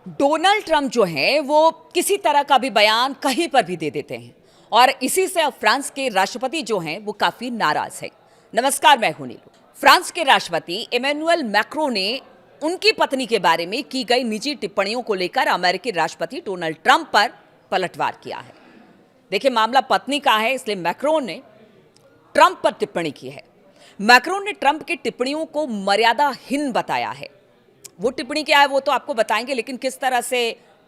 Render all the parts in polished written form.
Donald Trump जो हैं वो किसी तरह का भी बयान कहीं पर भी दे देते हैं और इसी से अब फ्रांस के राष्ट्रपति जो हैं वो काफी नाराज हैं। नमस्कार, मैं हूं नीलू। फ्रांस के राष्ट्रपति इमैनुअल मैक्रों ने उनकी पत्नी के बारे में की गई निजी टिप्पणियों को लेकर अमेरिकी राष्ट्रपति डोनाल्ड ट्रंप पर पलटवार किया है। देखिए, मामला पत्नी का है, इसलिए मैक्रों ने ट्रंप पर टिप्पणी की है। मैक्रों ने ट्रंप की टिप्पणियों को मर्यादाहीन बताया है। वो टिप्पणी क्या है वो तो आपको बताएंगे, लेकिन किस तरह से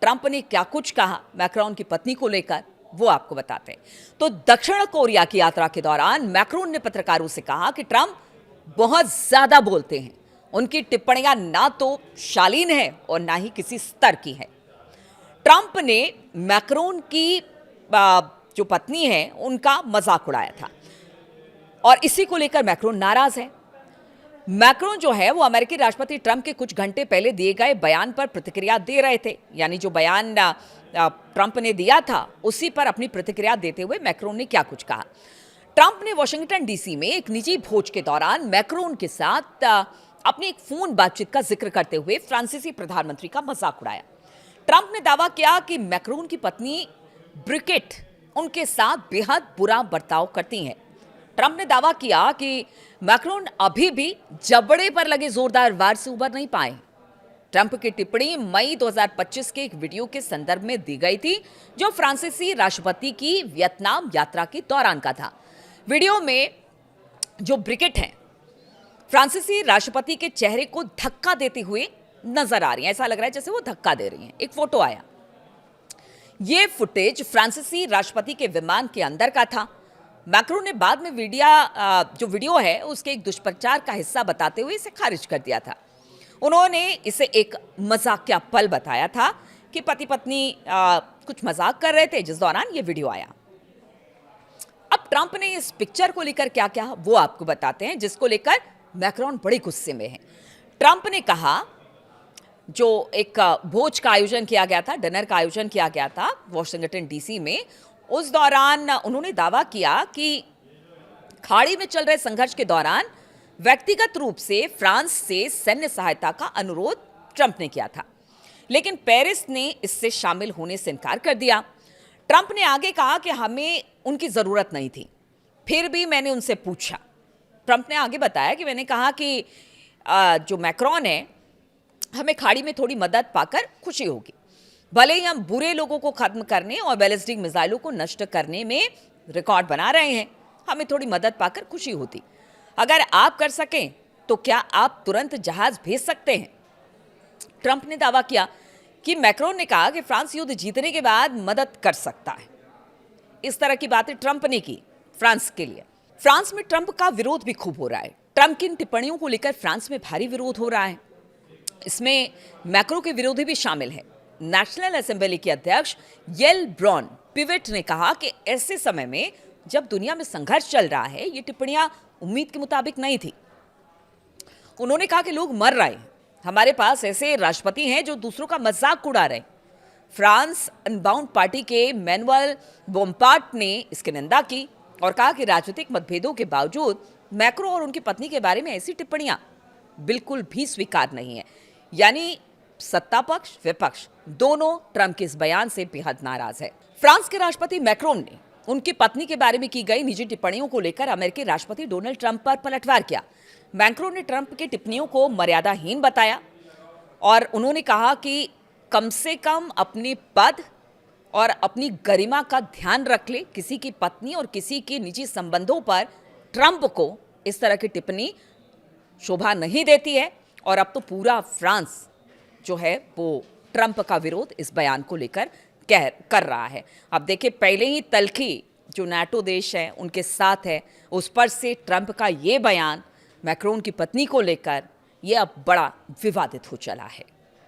ट्रंप ने क्या कुछ कहा मैक्रोन की पत्नी को लेकर वो आपको बताते हैं। तो दक्षिण कोरिया की यात्रा के दौरान मैक्रोन ने पत्रकारों से कहा कि ट्रंप बहुत ज्यादा बोलते हैं, उनकी टिप्पणियां ना तो शालीन है और ना ही किसी स्तर की है। ट्रंप ने मैक्रोन की जो पत्नी है उनका मजाक उड़ाया था और इसी को लेकर मैक्रोन नाराज है। मैक्रोन जो है वो अमेरिकी राष्ट्रपति ट्रंप के कुछ घंटे पहले दिए गए बयान पर प्रतिक्रिया दे रहे थे। यानी जो बयान ट्रंप ने दिया था उसी पर अपनी प्रतिक्रिया देते हुए मैक्रोन ने क्या कुछ कहा। ट्रंप ने वॉशिंगटन डीसी में एक निजी भोज के दौरान मैक्रोन के साथ अपनी एक फोन बातचीत का जिक्र करते हुए फ्रांसीसी प्रधानमंत्री का मजाक उड़ाया। ट्रंप ने दावा किया कि मैक्रोन की पत्नी ब्रिकेट उनके साथ बेहद बुरा बर्ताव करती हैं। ट्रंप ने दावा किया कि मैक्रोन अभी भी जबड़े पर लगे जोरदार वार से उबर नहीं पाए। ट्रंप की टिप्पणी मई 2025 के एक वीडियो के संदर्भ में दी गई थी, जो फ्रांसीसी राष्ट्रपति की वियतनाम यात्रा के दौरान का था। वीडियो में जो ब्रिकेट हैं फ्रांसीसी राष्ट्रपति के चेहरे को धक्का देते हुए नजर आ रही हैं। ऐसा लग रहा है जैसे वो धक्का दे रही हैं। एक फोटो आया। ये फुटेज फ्रांसीसी राष्ट्रपति के विमान के अंदर का था। मैक्रोन ने बाद में जो वीडियो है उसके एक दुष्प्रचार का हिस्सा बताते हुए इसे खारिज कर दिया था। उन्होंने इसे एक मजाकिया पल बताया था कि पति पत्नी कुछ मजाक कर रहे थे जिस दौरान ये वीडियो आया। अब ट्रंप ने इस पिक्चर को लेकर क्या क्या वो आपको बताते हैं, जिसको लेकर मैक्रोन बड़े गुस्से में है। ट्रंप ने कहा, जो एक भोज का आयोजन किया गया था, डिनर का आयोजन किया गया था वॉशिंगटन डीसी में, उस दौरान उन्होंने दावा किया कि खाड़ी में चल रहे संघर्ष के दौरान व्यक्तिगत रूप से फ्रांस से सैन्य सहायता का अनुरोध ट्रंप ने किया था, लेकिन पेरिस ने इससे शामिल होने से इनकार कर दिया। ट्रंप ने आगे कहा कि हमें उनकी जरूरत नहीं थी, फिर भी मैंने उनसे पूछा। ट्रंप ने आगे बताया कि मैंने कहा कि जो मैक्रोन है, हमें खाड़ी में थोड़ी मदद पाकर खुशी होगी। भले ही हम बुरे लोगों को खत्म करने और बैलिस्टिक मिसाइलों को नष्ट करने में रिकॉर्ड बना रहे हैं, हमें थोड़ी मदद पाकर खुशी होती। अगर आप कर सकें तो क्या आप तुरंत जहाज भेज सकते हैं? ट्रंप ने दावा किया कि मैक्रोन ने कहा कि फ्रांस युद्ध जीतने के बाद मदद कर सकता है। इस तरह की बातें ट्रंप ने की फ्रांस के लिए। फ्रांस में ट्रंप का विरोध भी खूब हो रहा है। ट्रंप की इन टिप्पणियों को लेकर फ्रांस में भारी विरोध हो रहा है। इसमें मैक्रो के विरोधी भी शामिल है। नेशनल असेंबली के अध्यक्ष येल ब्रॉन पिवेट ने कहा कि ऐसे समय में जब दुनिया में संघर्ष चल रहा है, ये टिप्पणियां उम्मीद के मुताबिक नहीं थी। उन्होंने कहा कि लोग मर रहे हैं, हमारे पास ऐसे राष्ट्रपति हैं जो दूसरों का मजाक उड़ा रहे हैं। फ्रांस अनबाउंड पार्टी के मैनुअल बोम्पार्ट ने इसकी निंदा की और कहा कि राजनीतिक मतभेदों के बावजूद मैक्रो और उनकी पत्नी के बारे में ऐसी टिप्पणियां बिल्कुल भी स्वीकार नहीं है। यानी सत्ता पक्ष विपक्ष दोनों ट्रंप के इस बयान से बेहद नाराज है। फ्रांस के राष्ट्रपति मैक्रोन ने उनकी पत्नी के बारे में की गई निजी टिप्पणियों को लेकर अमेरिकी राष्ट्रपति डोनाल्ड ट्रंप पर पलटवार किया। मैक्रोन ने ट्रंप की टिप्पणियों को मर्यादाहीन बताया और उन्होंने कहा कि कम से कम अपने पद और अपनी गरिमा का ध्यान रख ले। किसी की पत्नी और किसी के निजी संबंधों पर ट्रंप को इस तरह की टिप्पणी शोभा नहीं देती है और अब तो पूरा फ्रांस जो है वो ट्रंप का विरोध इस बयान को लेकर कर रहा है। अब देखिए, पहले ही तल्खी जो नाटो देश है उनके साथ है, उस पर से ट्रंप का ये बयान मैक्रोन की पत्नी को लेकर ये अब बड़ा विवादित हो चला है।